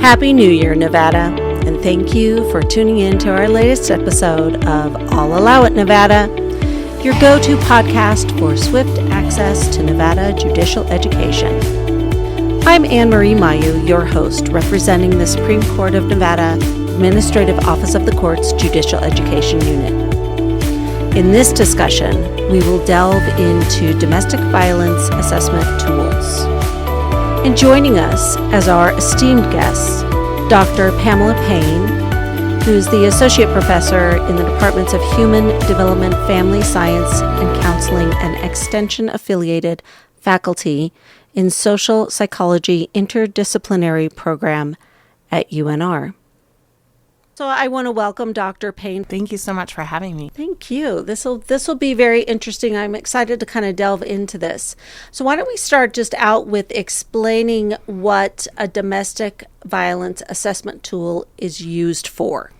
Happy New Year, Nevada, and thank you for tuning in to our latest episode of I'll Allow It, Nevada, your go-to podcast for swift access to Nevada judicial education. I'm Anne Marie Mayu, your host, representing the Supreme Court of Nevada, Administrative Office of the Court's Judicial Education Unit. In this discussion, we will delve into domestic violence assessment tools. And joining us as our esteemed guests, Dr. Pamela Payne, who is the Associate Professor in the Departments of Human Development, Family Science, and Counseling and Extension-affiliated faculty in Social Psychology Interdisciplinary Program at UNR. So I want to welcome Dr. Payne. Thank you so much for having me. Thank you. This will be very interesting. I'm excited to kind of delve into this. So why don't we start just out with explaining what a domestic violence assessment tool is used for?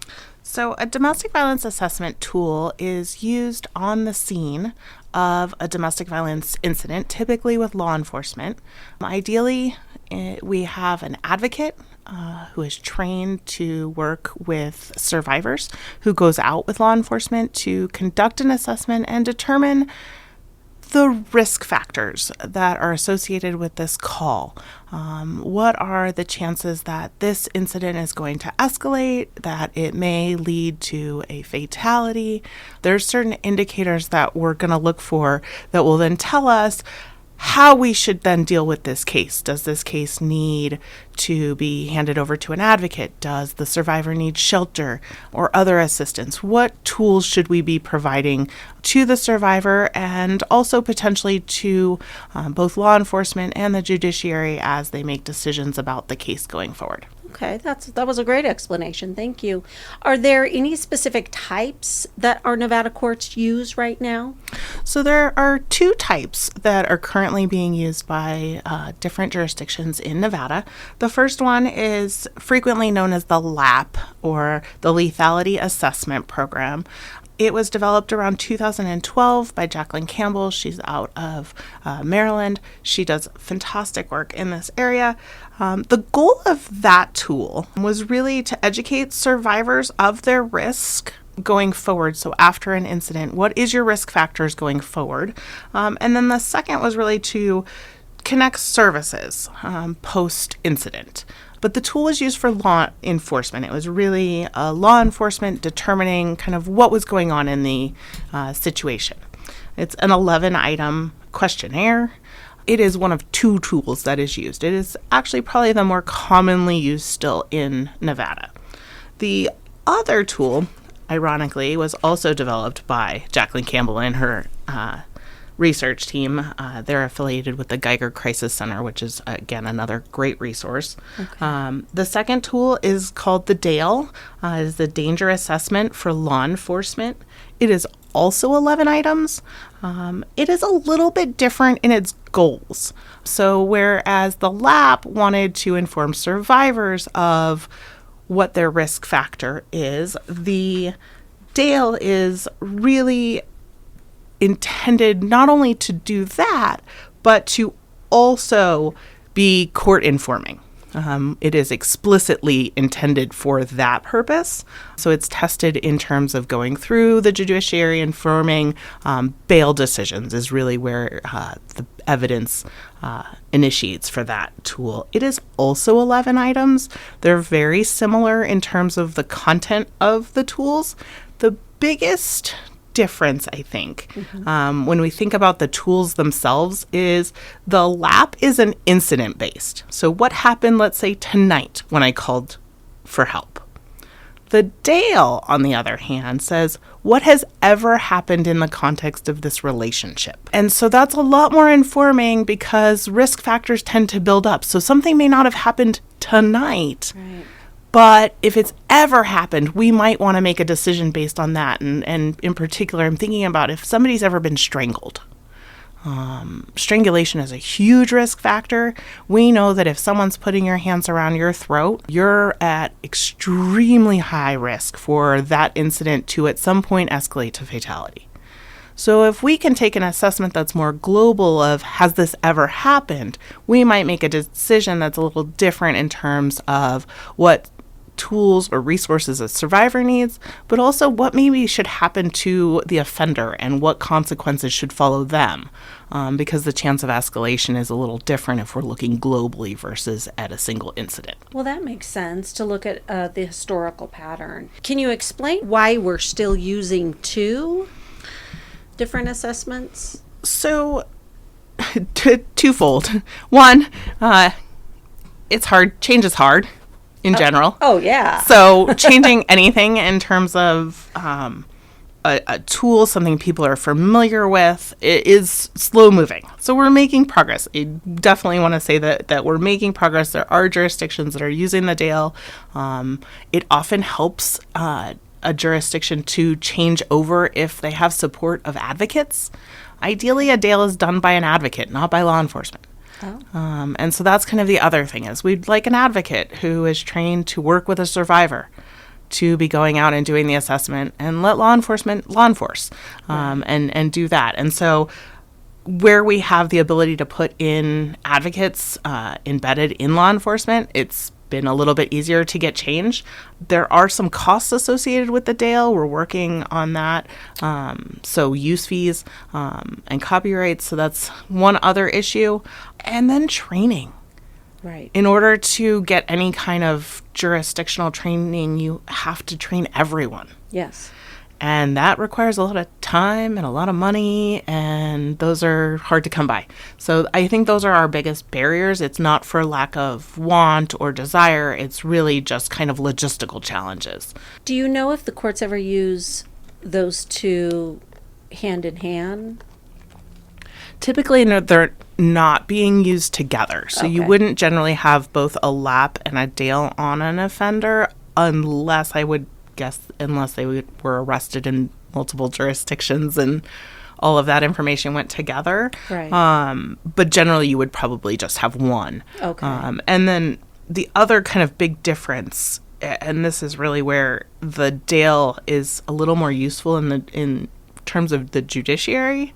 So a domestic violence assessment tool is used on the scene of a domestic violence incident, typically with law enforcement. Ideally, we have an advocate who is trained to work with survivors, who goes out with law enforcement to conduct an assessment and determine the risk factors that are associated with this call. What are the chances that this incident is going to escalate, that it may lead to a fatality? There's certain indicators that we're going to look for that will then tell us how we should then deal with this case. Does this case need to be handed over to an advocate? Does the survivor need shelter or other assistance? What tools should we be providing to the survivor and also potentially to both law enforcement and the judiciary as they make decisions about the case going forward? Okay, that was a great explanation. Thank you. Are there any specific types that our Nevada courts use right now? So there are two types that are currently being used by different jurisdictions in Nevada. The first one is frequently known as the LAP, or the Lethality Assessment Program. It was developed around 2012 by Jacqueline Campbell. She's out of Maryland. She does fantastic work in this area. The goal of that tool was really to educate survivors of their risk going forward. So after an incident, what is your risk factors going forward? And then the second was really to connect services post-incident. But the tool was used for law enforcement. It was really law enforcement determining kind of what was going on in the situation. It's an 11-item questionnaire. It is one of two tools that is used. It is actually probably the more commonly used still in Nevada. The other tool, ironically, was also developed by Jacqueline Campbell and her research team. They're affiliated with the Geiger Crisis Center, which is, again, another great resource. Okay. The second tool is called the DALE. It is the Danger Assessment for Law Enforcement. It is also 11 items. It is a little bit different in its goals. So whereas the LAP wanted to inform survivors of what their risk factor is, the DALE is really intended not only to do that, but to also be court informing. It is explicitly intended for that purpose. So it's tested in terms of going through the judiciary, informing bail decisions is really where the evidence initiates for that tool. It is also 11 items. They're very similar in terms of the content of the tools. The biggest difference, I think, when we think about the tools themselves, is the LAP is an incident-based. So what happened, let's say, tonight when I called for help? The DALE, on the other hand, says, what has ever happened in the context of this relationship? And so that's a lot more informing because risk factors tend to build up. So something may not have happened tonight, right, but if it's ever happened, we might want to make a decision based on that. And in particular, I'm thinking about if somebody's ever been strangled. Strangulation is a huge risk factor. We know that if someone's putting your hands around your throat, you're at extremely high risk for that incident to at some point escalate to fatality. So if we can take an assessment that's more global of has this ever happened, we might make a decision that's a little different in terms of what tools or resources a survivor needs, but also what maybe should happen to the offender and what consequences should follow them, because the chance of escalation is a little different if we're looking globally versus at a single incident. Well, that makes sense to look at the historical pattern. Can you explain why we're still using 2 different assessments? So, twofold. One, it's hard. Change is hard. In general. Oh, yeah. So changing anything in terms of a tool, something people are familiar with, it is slow moving. So we're making progress. I definitely want to say that we're making progress. There are jurisdictions that are using the DALE. It often helps a jurisdiction to change over if they have support of advocates. Ideally, a DALE is done by an advocate, not by law enforcement. Oh. And so that's kind of the other thing is we'd like an advocate who is trained to work with a survivor to be going out and doing the assessment and let law enforcement law enforce and do that. And so where we have the ability to put in advocates embedded in law enforcement, it's been a little bit easier to get change. There are some costs associated with the DALE. We're working on that. So use fees and copyrights. So that's one other issue. And then training. Right. In order to get any kind of jurisdictional training, you have to train everyone. Yes. And that requires a lot of time and a lot of money, and those are hard to come by. So I think those are our biggest barriers. It's not for lack of want or desire. It's really just kind of logistical challenges. Do you know if the courts ever use those 2 hand in hand? Typically, no, they're not being used together. So you wouldn't generally have both a LAP and a DALE on an offender unless they were arrested in multiple jurisdictions and all of that information went together. Right. But generally you would probably just have one. Okay. And then the other kind of big difference, and this is really where the DALE is a little more useful in terms of the judiciary,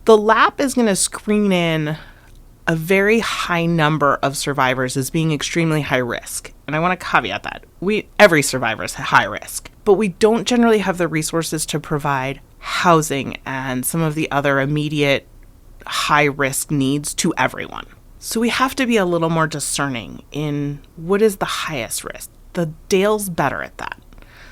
the LAP is going to screen in a very high number of survivors as being extremely high risk. And I want to caveat that. Every survivor is high risk, but we don't generally have the resources to provide housing and some of the other immediate high risk needs to everyone. So we have to be a little more discerning in what is the highest risk. The DALE's better at that.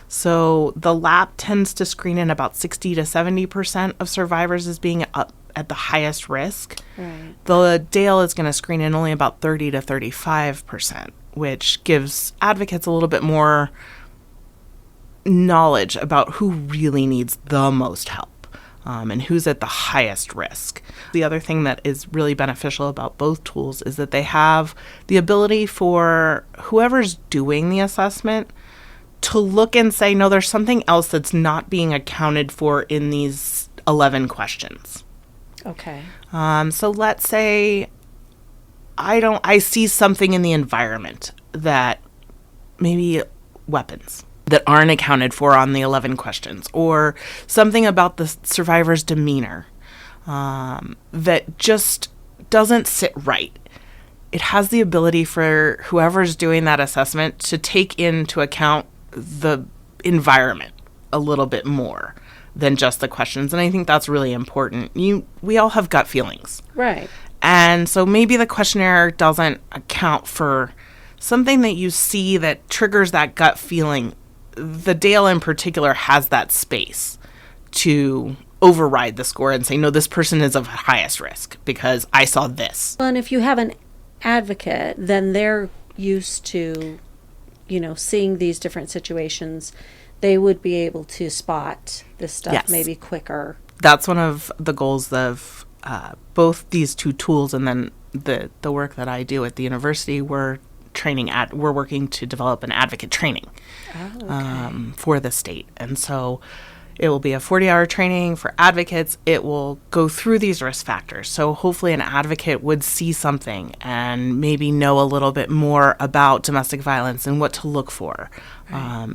So the LAP tends to screen in about 60 to 70% of survivors as being up at the highest risk. Right. The DALE is going to screen in only about 30 to 35%, which gives advocates a little bit more knowledge about who really needs the most help and who's at the highest risk. The other thing that is really beneficial about both tools is that they have the ability for whoever's doing the assessment to look and say, no, there's something else that's not being accounted for in these 11 questions. Okay. So let's say I see something in the environment that maybe weapons that aren't accounted for on the 11 questions, or something about the survivor's demeanor that just doesn't sit right. It has the ability for whoever's doing that assessment to take into account the environment a little bit more than just the questions. And I think that's really important. We all have gut feelings. Right. And so maybe the questionnaire doesn't account for something that you see that triggers that gut feeling. The DALE in particular has that space to override the score and say, no, this person is of highest risk because I saw this. Well, and if you have an advocate, then they're used to, seeing these different situations. They would be able to spot this stuff maybe quicker. That's one of the goals of both these two tools, and then the work that I do at the university. We're working to develop an advocate training for the state, and so it will be a 40-hour training for advocates. It will go through these risk factors. So hopefully an advocate would see right. And maybe know a little bit more about domestic violence and what to look for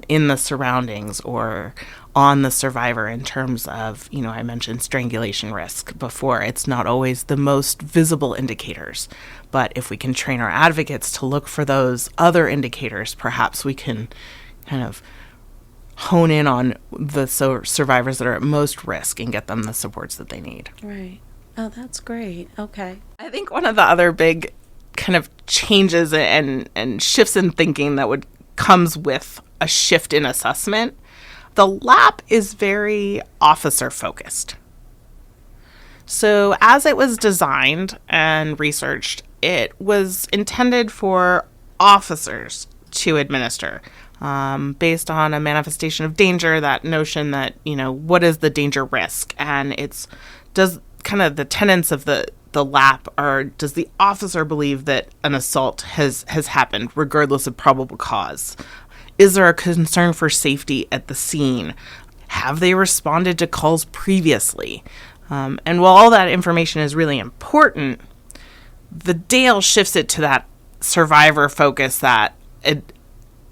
in the surroundings, or on the survivor in terms of, I mentioned strangulation risk before. It's not always the most visible indicators, but if we can train our advocates to look for those other indicators, perhaps we can kind of hone in on the survivors that are at most risk and get them the supports that they need. Right. Oh, that's great. Okay. I think one of the other big kind of changes and shifts in thinking that comes with a shift in assessment, the LAP is very officer focused. So as it was designed and researched, it was intended for officers to administer based on a manifestation of danger, that notion that, what is the danger risk? And does kind of the tenets of the LAP are, does the officer believe that an assault has happened regardless of probable cause? Is there a concern for safety at the scene? Have they responded to calls previously? And while all that information is really important, the DALE shifts it to that survivor focus, that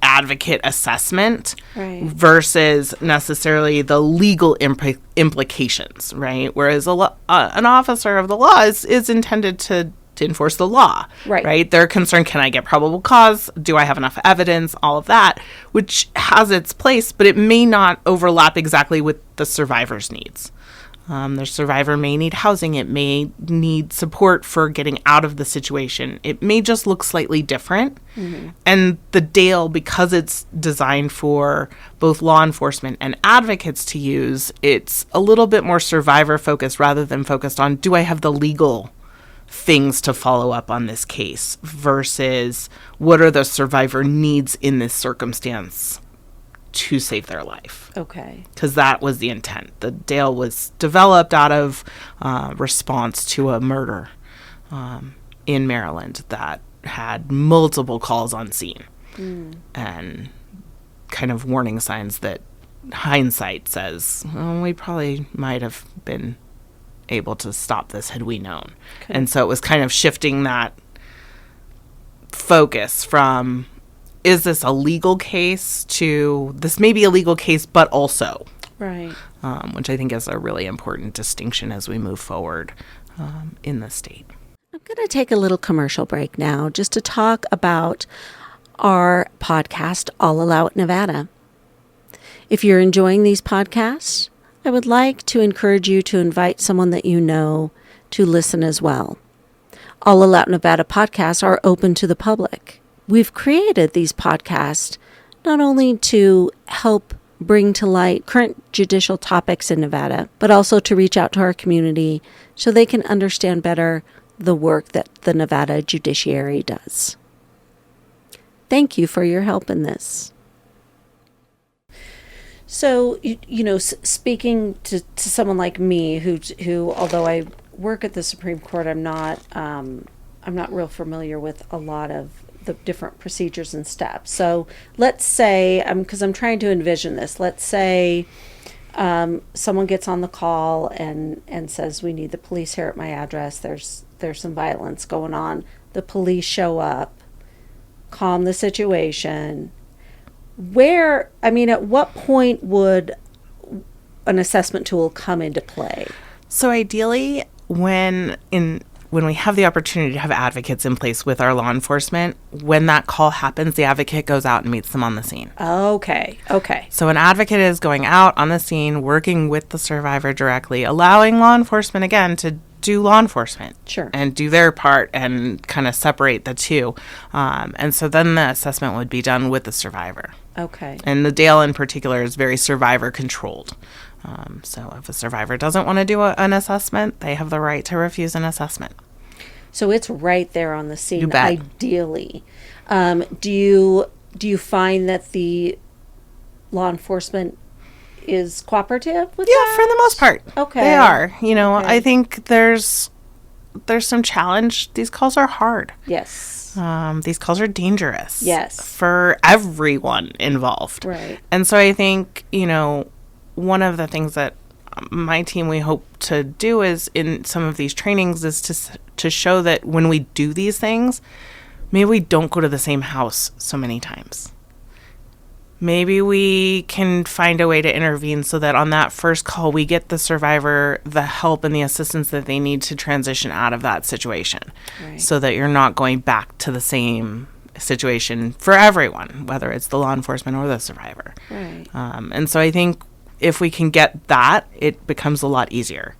advocate assessment, right, versus necessarily the legal implications, right? Whereas an officer of the law is intended to enforce the law, right? They're concerned, can I get probable cause? Do I have enough evidence? All of that, which has its place, but it may not overlap exactly with the survivor's needs. The survivor may need housing. It may need support for getting out of the situation. It may just look slightly different. Mm-hmm. And the DALE, because it's designed for both law enforcement and advocates to use, it's a little bit more survivor focused rather than focused on, do I have the legal things to follow up on this case, versus what are the survivor needs in this circumstance to save their life. Okay. Because that was the intent. The DALE was developed out of response to a murder in Maryland that had multiple calls on scene and kind of warning signs that hindsight says, we probably might have been able to stop this had we known. Okay. And so it was kind of shifting that focus from, is this a legal case, to this may be a legal case, but also. Right. Which I think is a really important distinction as we move forward in the state. I'm going to take a little commercial break now just to talk about our podcast, I'll Allow It Nevada. If you're enjoying these podcasts, I would like to encourage you to invite someone that you know to listen as well. All Allow It Nevada podcasts are open to the public. We've created these podcasts not only to help bring to light current judicial topics in Nevada, but also to reach out to our community so they can understand better the work that the Nevada judiciary does. Thank you for your help in this. So, speaking to someone like me, who although I work at the Supreme Court, I'm not real familiar with a lot of the different procedures and steps. So let's say, because I'm trying to envision this, let's say someone gets on the call and says, we need the police here at my address. There's some violence going on. The police show up, calm the situation. At what point would an assessment tool come into play? So ideally, when we have the opportunity to have advocates in place with our law enforcement, when that call happens, the advocate goes out and meets them on the scene. Okay. So an advocate is going out on the scene, working with the survivor directly, allowing law enforcement, again, to do law enforcement. Sure. And do their part and kind of separate the two. And so then the assessment would be done with the survivor. Okay. And the DALE in particular is very survivor controlled. So if a survivor doesn't want to do an assessment, they have the right to refuse an assessment. So it's right there on the scene, you bet. Ideally. Do you find that the law enforcement is cooperative with that? Yeah, for the most part. Okay. They are. Okay. I think there's some challenge. These calls are hard. Yes. These calls are dangerous. Yes. For everyone involved. Right. And so I think, one of the things that my team, we hope to do is in some of these trainings is to show that when we do these things, maybe we don't go to the same house so many times. maybe we can find a way to intervene so that on that first call, we get the survivor the help and the assistance that they need to transition out of that situation. Right. So that you're not going back to the same situation for everyone, whether it's the law enforcement or the survivor. Right. And so I think if we can get that, it becomes a lot easier.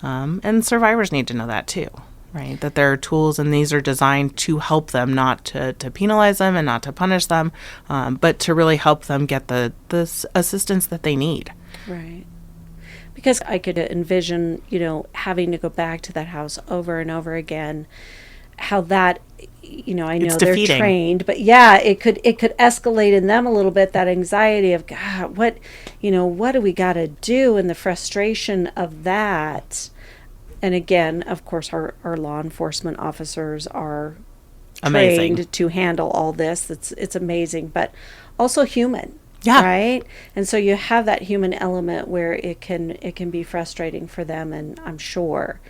And survivors need to know that too. Right, that there are tools and these are designed to help them, not to penalize them and not to punish them, but to really help them get the assistance that they need. Right. Because I could envision, having to go back to that house over and over again, how that, I know It's they're defeating. trained, but yeah, it could escalate in them a little bit, that anxiety of, God, what do we got to do, and the frustration of that. And again, of course, our law enforcement officers are Amazing. trained to handle all this. It's amazing, but also human. Yeah. Right. And so you have that human element where it can be frustrating for them, and I'm sure.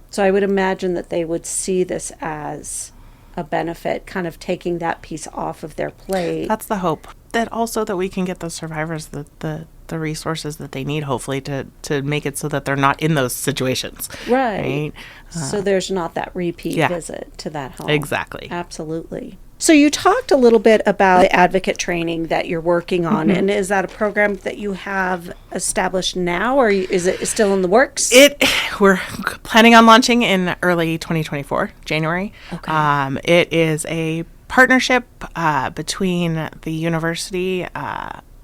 So I would imagine that they would see this as a benefit, kind of taking that piece off of their plate. That's the hope. That also that we can get the survivors the resources that they need, hopefully, to make it so that they're not in those situations. Right. So there's not that repeat visit to that home. Exactly. Absolutely. So you talked a little bit about the advocate training that you're working on, and is that a program that you have established now, or is it still in the works? We're planning on launching in early 2024, January. Okay. It is a partnership between the University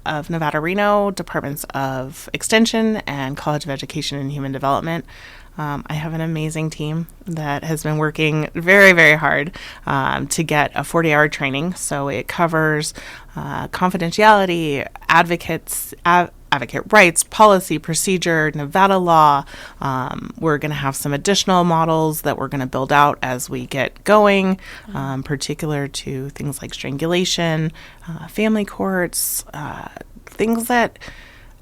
of Nevada, Reno, Departments of Extension, and College of Education and Human Development. I have an amazing team that has been working very, very hard to get a 40-hour training. So it covers confidentiality, advocate rights, policy, procedure, Nevada law. We're going to have some additional models that we're going to build out as we get going, particular to things like strangulation, family courts, things that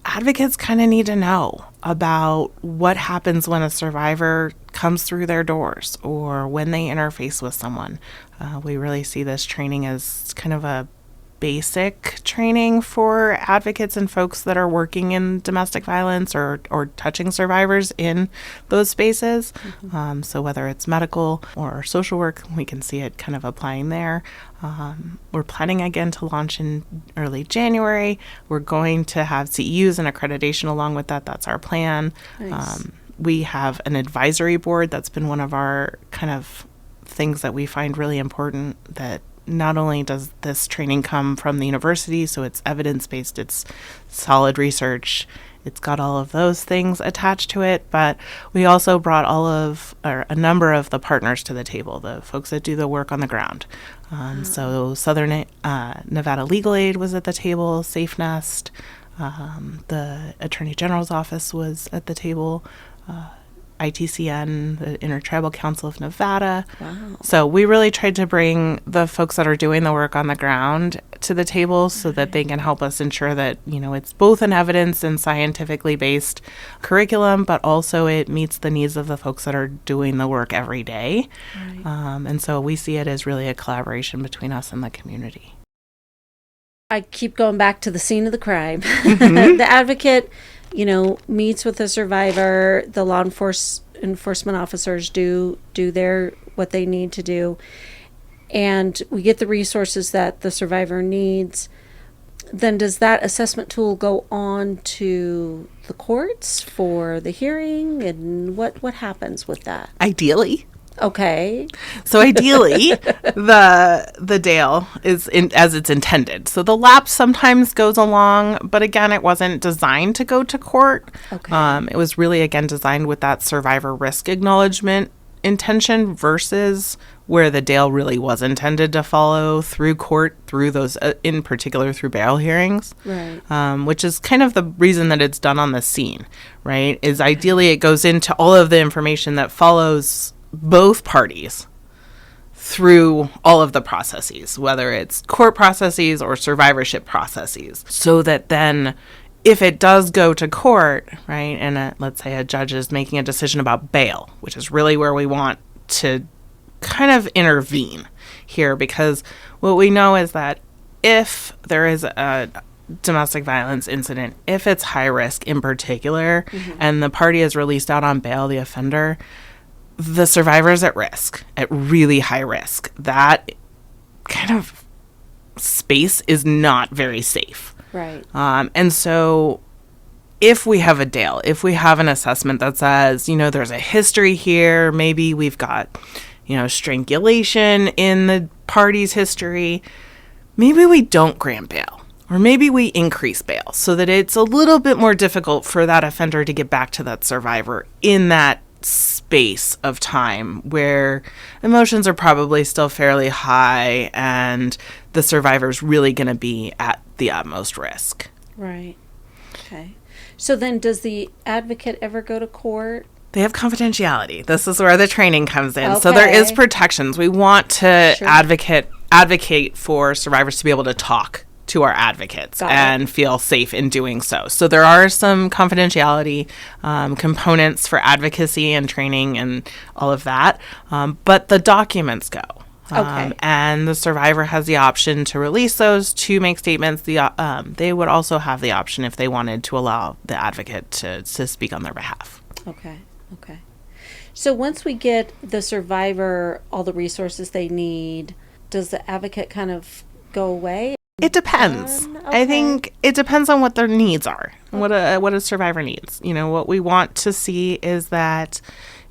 advocates kind of need to know about what happens when a survivor comes through their doors or when they interface with someone. We really see this training as kind of a basic training for advocates and folks that are working in domestic violence or touching survivors in those spaces. So whether it's medical or social work, we can see it kind of applying there. We're planning again to launch in early January. We're going to have CEUs and accreditation along with that. That's our plan. Nice. We have an advisory board. That's been one of our kind of things that we find really important, that not only does this training come from the university, so it's evidence-based, it's solid research, it's got all of those things attached to it, but we also brought a number of the partners to the table, the folks that do the work on the ground. So Southern Nevada Legal Aid was at the table, Safe Nest, the Attorney General's office was at the table, ITCN, the Intertribal Council of Nevada. Wow. So we really tried to bring the folks that are doing the work on the ground to the table so that they can help us ensure that, it's both an evidence and scientifically based curriculum, but also it meets the needs of the folks that are doing the work every day. Right. And so we see it as really a collaboration between us and the community. I keep going back to the scene of the crime. The advocate, meets with the survivor. The law enforcement officers do what they need to do, and we get the resources that the survivor needs. Then does that assessment tool go on to the courts for the hearing, and what happens with that? Ideally. Okay. So ideally, the DAIL is as it's intended. So the lapse sometimes goes along, but again, it wasn't designed to go to court. Okay. It was really, again, designed with that survivor risk acknowledgement intention versus where the DAIL really was intended to follow through court, through those, in particular, through bail hearings. Right. Which is kind of the reason that it's done on the scene, right? Is ideally it goes into all of the information that follows both parties through all of the processes, whether it's court processes or survivorship processes, so that then if it does go to court, right, and let's say a judge is making a decision about bail, which is really where we want to kind of intervene here, because what we know is that if there is a domestic violence incident, if it's high risk in particular, and the party is released out on bail, the offender, the survivor is at risk, at really high risk. That kind of space is not very safe. Right. And so if we have a DAIL, if we have an assessment that says, there's a history here, maybe we've got, strangulation in the party's history, maybe we don't grant bail. Or maybe we increase bail so that it's a little bit more difficult for that offender to get back to that survivor in that space of time where emotions are probably still fairly high and the survivor's really going to be at the utmost risk. Right. Okay. So then does the advocate ever go to court? They have confidentiality. This is where the training comes in. Okay. So there is protections. We want to Sure. advocate for survivors to be able to talk to our advocates and feel safe in doing so. So there are some confidentiality components for advocacy and training and all of that. But the documents go. Okay. And the survivor has the option to release those, to make statements. They would also have the option if they wanted to allow the advocate to speak on their behalf. Okay. Okay. So once we get the survivor all the resources they need, does the advocate kind of go away? It depends. Okay. I think it depends on what their needs are, what a survivor needs. What we want to see is that,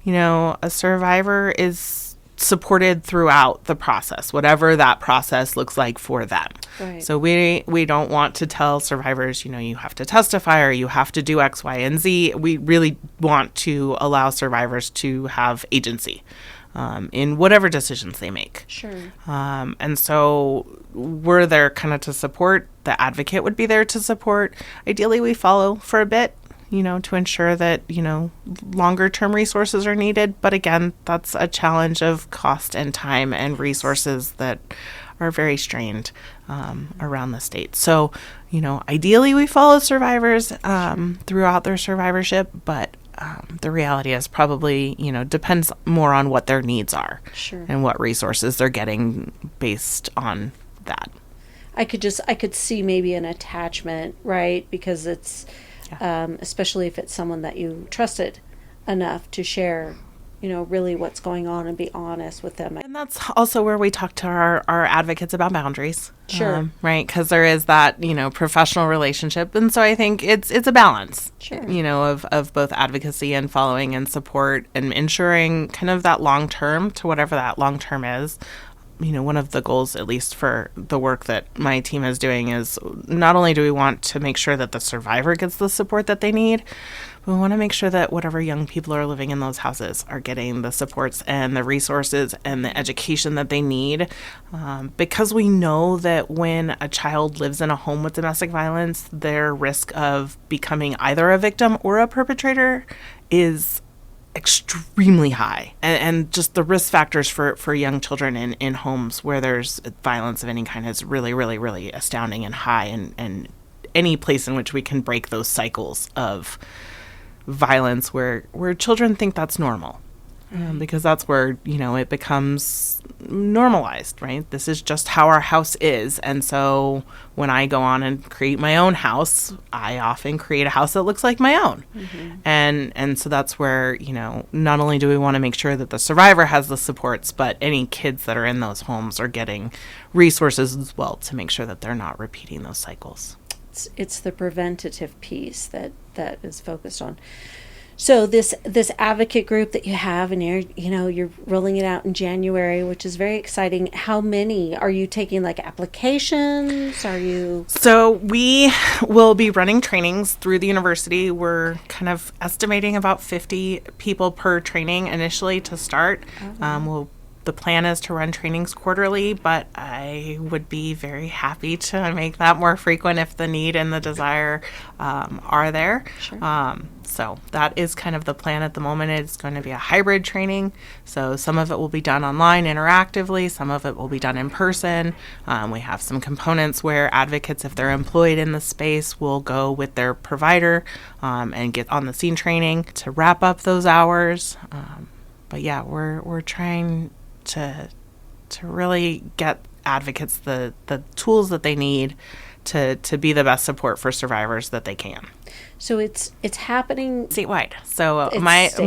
a survivor is supported throughout the process, whatever that process looks like for them. Right. So we don't want to tell survivors, you have to testify or you have to do X, Y, and Z. We really want to allow survivors to have agency in whatever decisions they make. Sure. And so we're there kind of to support. The advocate would be there to support. Ideally, we follow for a bit, to ensure that, longer term resources are needed. But again, that's a challenge of cost and time and resources that are very strained around the state. So, ideally we follow survivors throughout their survivorship, but the reality is probably, depends more on what their needs are. Sure. And what resources they're getting based on that. I could see maybe an attachment, right? Because it's, especially if it's someone that you trusted enough to share, really what's going on and be honest with them. And that's also where we talk to our advocates about boundaries. Sure. Right? Because there is that, professional relationship. And so I think it's a balance, Sure. Of both advocacy and following and support and ensuring kind of that long term to whatever that long term is. One of the goals, at least for the work that my team is doing, is not only do we want to make sure that the survivor gets the support that they need, but we want to make sure that whatever young people are living in those houses are getting the supports and the resources and the education that they need. Because we know that when a child lives in a home with domestic violence, their risk of becoming either a victim or a perpetrator is extremely high, and just the risk factors for young children in homes where there's violence of any kind is really, really, really astounding and high, and any place in which we can break those cycles of violence where children think that's normal, because that's where it becomes normalized, right? This is just how our house is. And so when I go on and create my own house, I often create a house that looks like my own. Mm-hmm. And so that's where, not only do we want to make sure that the survivor has the supports, but any kids that are in those homes are getting resources as well to make sure that they're not repeating those cycles. It's the preventative piece that is focused on. So this advocate group that you have, and you're rolling it out in January, which is very exciting. How many are you taking? Like applications? Are you? So we will be running trainings through the university. We're kind of estimating about 50 people per training initially to start. The plan is to run trainings quarterly, but I would be very happy to make that more frequent if the need and the desire are there. Sure. So that is kind of the plan at the moment. It's going to be a hybrid training. So some of it will be done online interactively. Some of it will be done in person. We have some components where advocates, if they're employed in the space, will go with their provider and get on the scene training to wrap up those hours. But yeah, we're trying to really get advocates the tools that they need to be the best support for survivors that they can. So it's happening statewide. So It's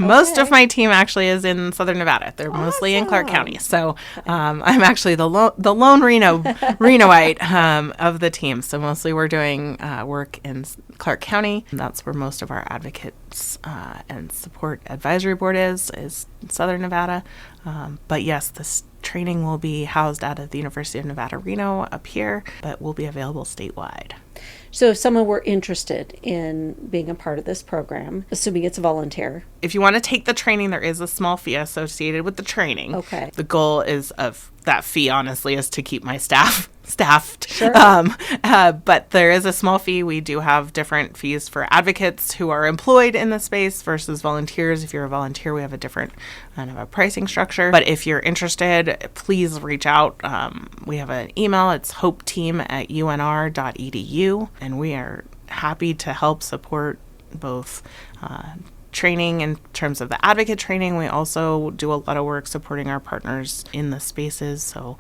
most of my team actually is in Southern Nevada. They're mostly in Clark County. So I'm actually the lone Renoite of the team. So mostly we're doing work in Clark County. That's where most of our advocates and support advisory board is Southern Nevada. But yes, this training will be housed out of the University of Nevada, Reno up here, but will be available statewide. So if someone were interested in being a part of this program, assuming it's volunteer. If you want to take the training, there is a small fee associated with the training. Okay. The goal is of that fee, honestly, is to keep my staffed. Sure. But there is a small fee. We do have different fees for advocates who are employed in the space versus volunteers. If you're a volunteer, we have a different kind of a pricing structure. But if you're interested, please reach out. We have an email. It's hopeteam@unr.edu. And we are happy to help support both training in terms of the advocate training. We also do a lot of work supporting our partners in the spaces. So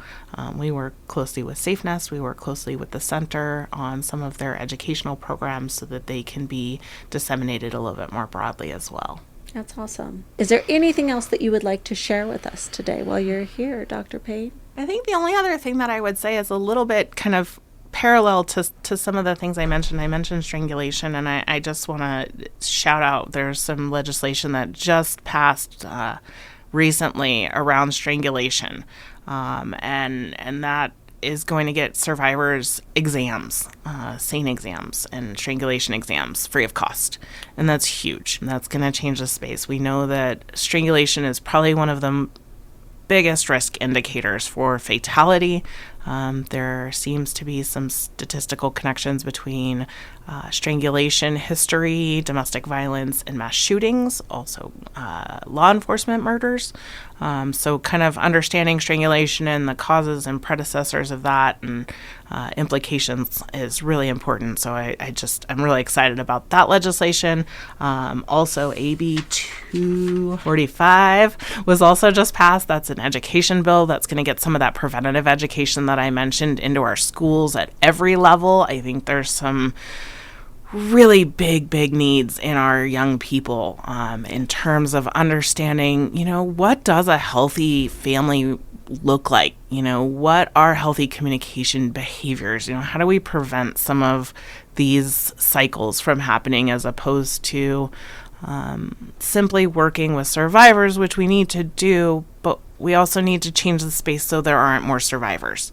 we work closely with SafeNest. We work closely with the center on some of their educational programs so that they can be disseminated a little bit more broadly as well. That's awesome. Is there anything else that you would like to share with us today while you're here, Dr. Payne? I think the only other thing that I would say is a little bit kind of parallel to some of the things I mentioned. I mentioned strangulation, and I just want to shout out, there's some legislation that just passed recently around strangulation, and that is going to get survivors exams, SANE exams and strangulation exams free of cost. And that's huge. And that's going to change the space. We know that strangulation is probably one of the biggest risk indicators for fatality. There seems to be some statistical connections between strangulation history, domestic violence, and mass shootings, also law enforcement murders. So kind of understanding strangulation and the causes and predecessors of that and implications is really important. So I'm really excited about that legislation. Also, AB 245 was also just passed. That's an education bill that's going to get some of that preventative education that I mentioned into our schools at every level. I think there's some really big needs in our young people in terms of understanding, what does a healthy family look like? What are healthy communication behaviors? How do we prevent some of these cycles from happening, as opposed to simply working with survivors, which we need to do, but we also need to change the space so there aren't more survivors.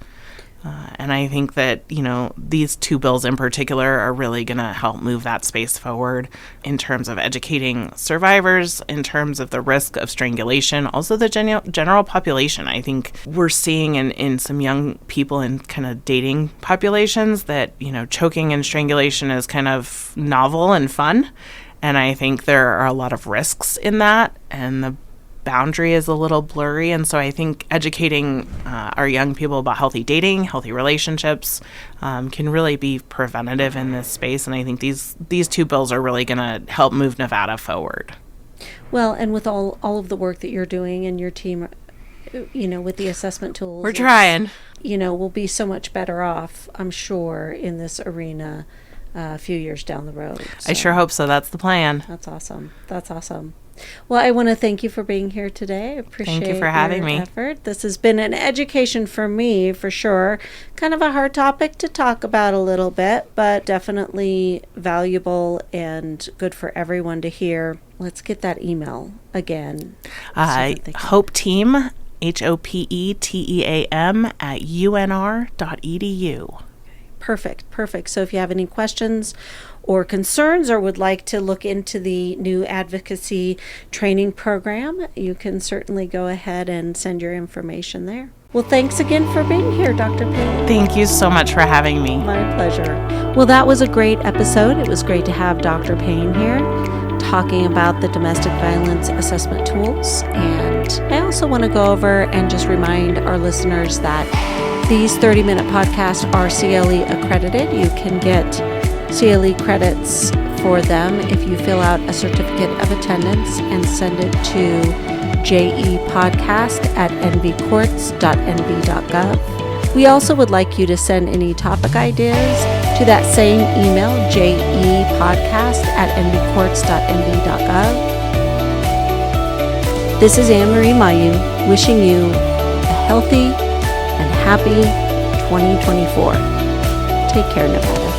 And I think that, these two bills in particular are really going to help move that space forward in terms of educating survivors, in terms of the risk of strangulation, also the general population. I think we're seeing in some young people in kind of dating populations that, choking and strangulation is kind of novel and fun. And I think there are a lot of risks in that, and the boundary is a little blurry. And so I think educating our young people about healthy dating, healthy relationships can really be preventative in this space. And I think these two bills are really going to help move Nevada forward. Well, and with all of the work that you're doing and your team, with the assessment tools, we're trying. We'll be so much better off, I'm sure, in this arena a few years down the road. So. I sure hope so. That's the plan. That's awesome. Well, I want to thank you for being here today. I appreciate Thank you for having me. Effort. This has been an education for me, for sure. Kind of a hard topic to talk about a little bit, but definitely valuable and good for everyone to hear. Let's get that email again. Hopeteam, HOPETEAM @UNR.edu. Perfect. So if you have any questions or concerns or would like to look into the new advocacy training program, you can certainly go ahead and send your information there. Well, thanks again for being here, Dr. Payne. Thank you so much for having me. My pleasure. Well, that was a great episode. It was great to have Dr. Payne here talking about the domestic violence assessment tools. And I also want to go over and just remind our listeners that these 30-minute podcasts are CLE accredited. You can get CLE credits for them if you fill out a certificate of attendance and send it to jepodcast@nvcourts.nv.gov. We also would like you to send any topic ideas to that same email, jepodcast@nvcourts.nv.gov. This is Anne-Marie Mayu wishing you a healthy and happy 2024. Take care, Nevada.